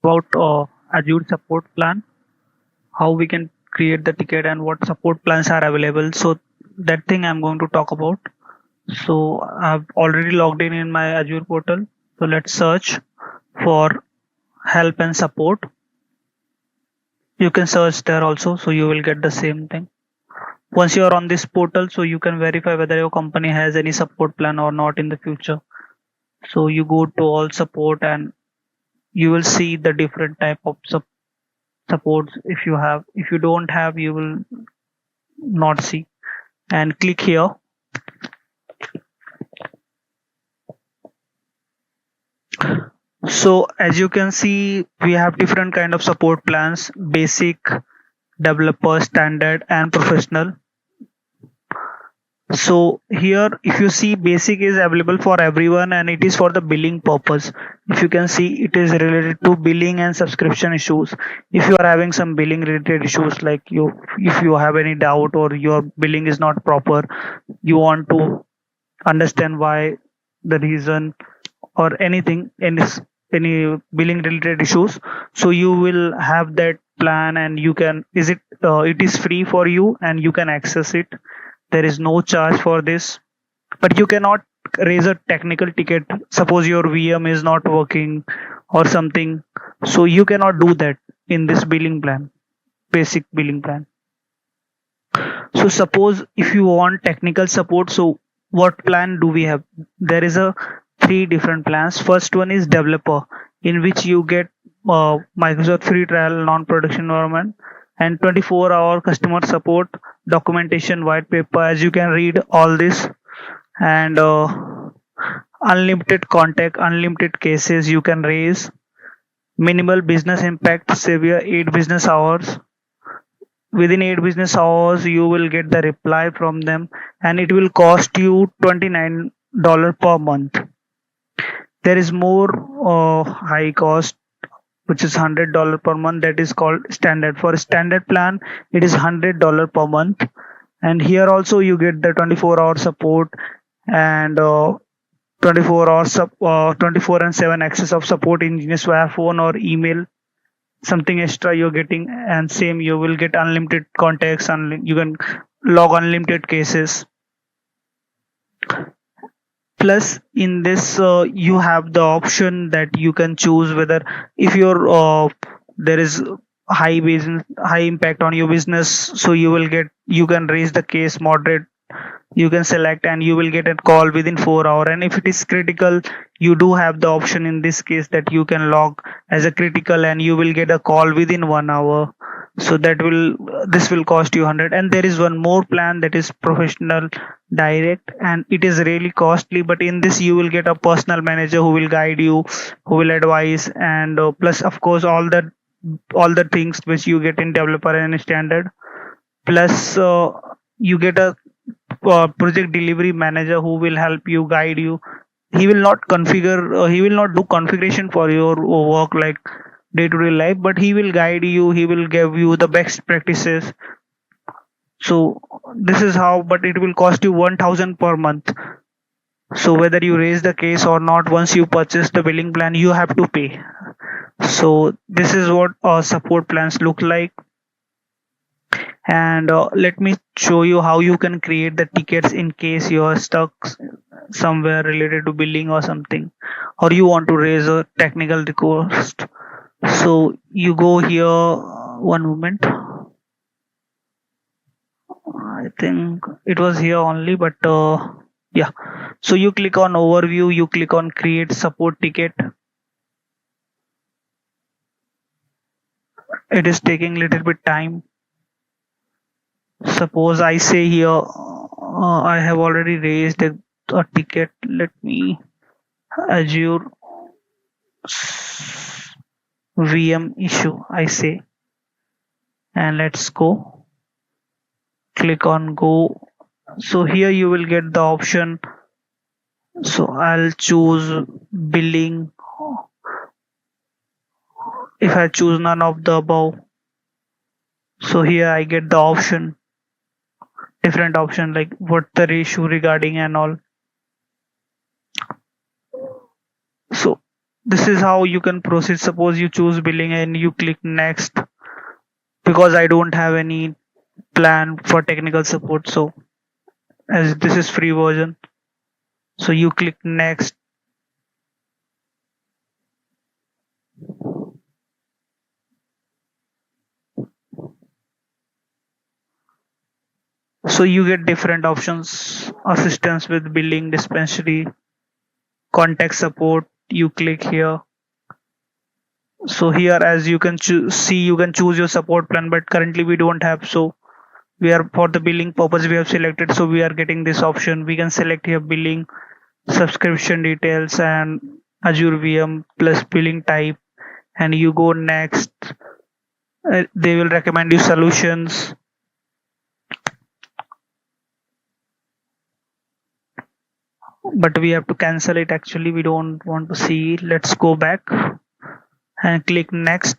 about Azure support plan, how we can create the ticket and what support plans are available. So that thing I'm going to talk about. So I've already logged in my Azure portal. So let's search for help and support. You can search there also, so you will get the same thing. Once you are on this portal, so you can verify whether your company has any support plan or not in the future. So you go to all support and you will see the different type of supports. If you don't have, you will not see. And click here. So as you can see, we have different kind of support plans: basic, developer, standard, and professional. So here, if you see, basic is available for everyone and it is for the billing purpose. If you can see, it is related to billing and subscription issues. If you are having some billing related issues, like if you have any doubt or your billing is not proper, you want to understand why, the reason, or any billing related issues, so you will have that plan and you can it is free for you and you can access it. There is no charge for this, but you cannot raise a technical ticket. Suppose your VM is not working or something, so you cannot do that in this billing plan, basic billing plan. So suppose if you want technical support, so what plan do we have? There is a three different plans. First one is developer, in which you get Microsoft free trial, non-production environment, and 24-hour customer support, documentation, white paper, as you can read all this, and unlimited contact, unlimited cases you can raise, minimal business impact, severe 8 business hours. Within 8 business hours you will get the reply from them, and it will cost you $29 per month. There is more high cost, which is $100 per month, that is called standard. For a standard plan, it is $100 per month, and here also you get the 24-hour support and 24/7 access of support engineers via phone or email. Something extra you're getting, and same, you will get unlimited contacts, you can log unlimited cases. Plus in this you have the option that you can choose whether, if there is high impact on your business, so you can raise the case moderate, you can select, and you will get a call within 4 hours. And if it is critical, you do have the option in this case that you can log as a critical and you will get a call within 1 hour. So this will cost you 100. And there is one more plan, that is professional direct, and it is really costly, but in this you will get a personal manager who will guide you, who will advise, and plus of course all the things which you get in developer and standard. Plus you get a project delivery manager who will help you, guide you. He will not do configuration for your work like day-to-day life, but he will guide you, he will give you the best practices. So this is how, but it will cost you 1000 per month. So whether you raise the case or not, once you purchase the billing plan, you have to pay. So this is what support plans look like. And let me show you how you can create the tickets in case you are stuck somewhere related to billing or something, or you want to raise a technical request. So you go here, one moment, I think it was here only, but yeah. So you click on overview, you click on create support ticket. It is taking little bit time. Suppose I say here I have already raised a ticket. Let me Azure VM issue, I say, and let's go. Click on go. So here you will get the option. So I'll choose billing. If I choose none of the above, so here I get the option, different option, like what the issue regarding and all. So This is how you can proceed. Suppose you choose billing and you click next, because I don't have any plan for technical support, so as this is free version, so you click next. So you get different options: assistance with billing, dispensary, contact support. You click here. So here, as you can see, you can choose your support plan, but currently we don't have. So we are, for the billing purpose we have selected, so we are getting this option. We can select here billing, subscription details, and Azure VM plus billing type, and you go next. They will recommend you solutions, but we have to cancel it. Actually, we don't want to see. Let's go back and click next.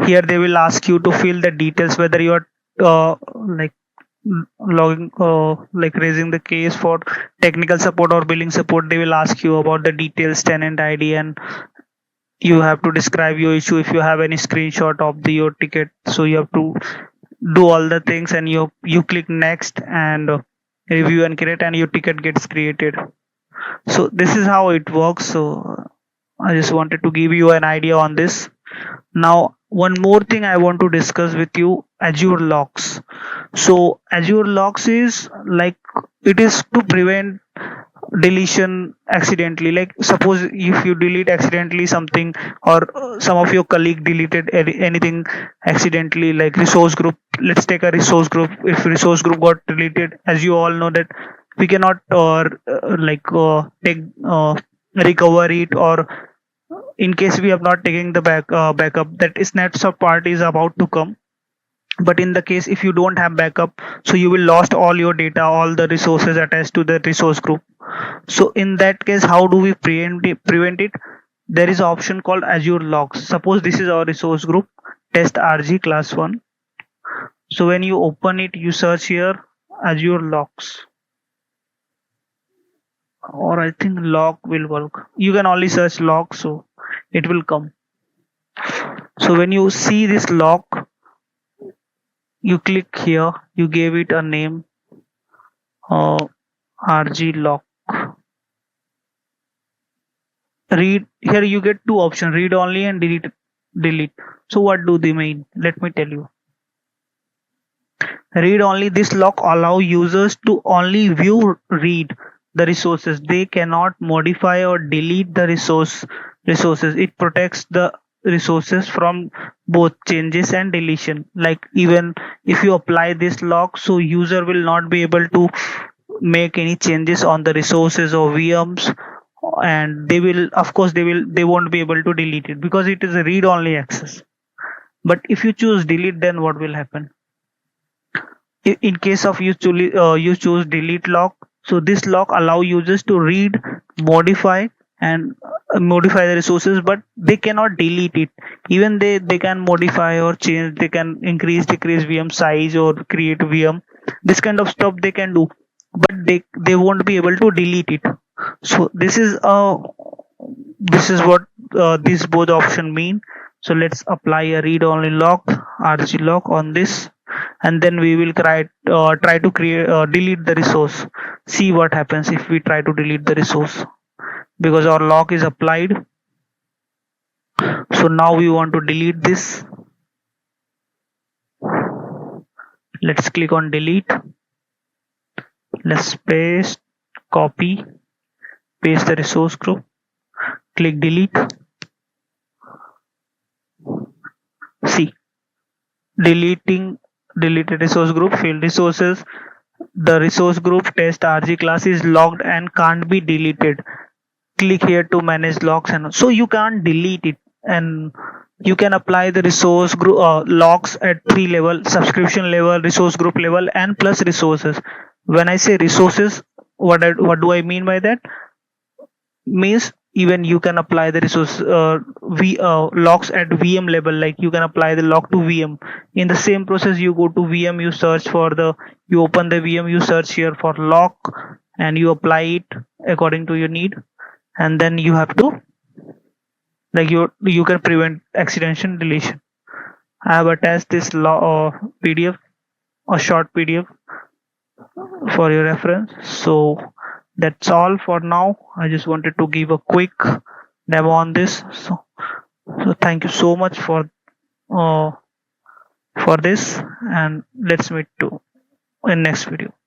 Here they will ask you to fill the details, whether you are like logging like raising the case for technical support or billing support. They will ask you about the details, tenant ID, and you have to describe your issue. If you have any screenshot of your ticket, so you have to do all the things, and you click next, and review and create, and your ticket gets created. So this is how it works. So I just wanted to give you an idea on this. Now, one more thing I want to discuss with you: Azure Locks. So Azure Locks is like, it is to prevent deletion accidentally. Like, suppose if you delete accidentally something, or some of your colleague deleted anything accidentally, like resource group. Let's take a resource group. If resource group got deleted, as you all know that we cannot take recover it, or in case we have not taken the backup, that is snapshot part is about to come. But in the case if you don't have backup, so you will lost all your data, all the resources attached to the resource group. So in that case, how do we prevent it? There is an option called Azure Logs. Suppose this is our resource group, test RG class 1. So when you open it, you search here Azure Logs, or I think log will work. You can only search log, so it will come. So when you see this log, you click here, you gave it a name, RG log. Read, here you get two options: read only and delete. So what do they mean? Let me tell you. Read only, this lock allow users to only view, read the resources. They cannot modify or delete the resources. It protects the resources from both changes and deletion. Like, even if you apply this lock, so user will not be able to make any changes on the resources or VMs, and they will, of course, they won't be able to delete it, because it is a read only access. But if you choose delete, then what will happen? In case of you choose delete lock, so this lock allow users to read, modify, and modify the resources, but they cannot delete it. Even they can modify or change, they can increase, decrease VM size, or create VM. This kind of stuff they can do, but they won't be able to delete it. So this is what these both option mean. So let's apply a read only lock, RG lock, on this, and then we will try to create delete the resource. See what happens if we try to delete the resource, because our lock is applied. So now we want to delete this. Let's click on delete. Let's paste, copy, paste the resource group, click delete. See, deleted resource group, field resources. The resource group test RG class is logged and can't be deleted. Click here to manage logs, and so you can't delete it. And you can apply the resource group logs at 3 level: subscription level, resource group level, and plus resources. When I say resources, what do I mean by that? Means even you can apply the resource logs at VM level. Like, you can apply the log to VM. In the same process, you go to VM, you search for you open the VM, you search here for log, and you apply it according to your need. And then you have to like you can prevent accidental deletion. I have attached this PDF, a short PDF for your reference. So that's all for now. I just wanted to give a quick demo on this. So thank you so much uh, for this, and let's meet to in next video.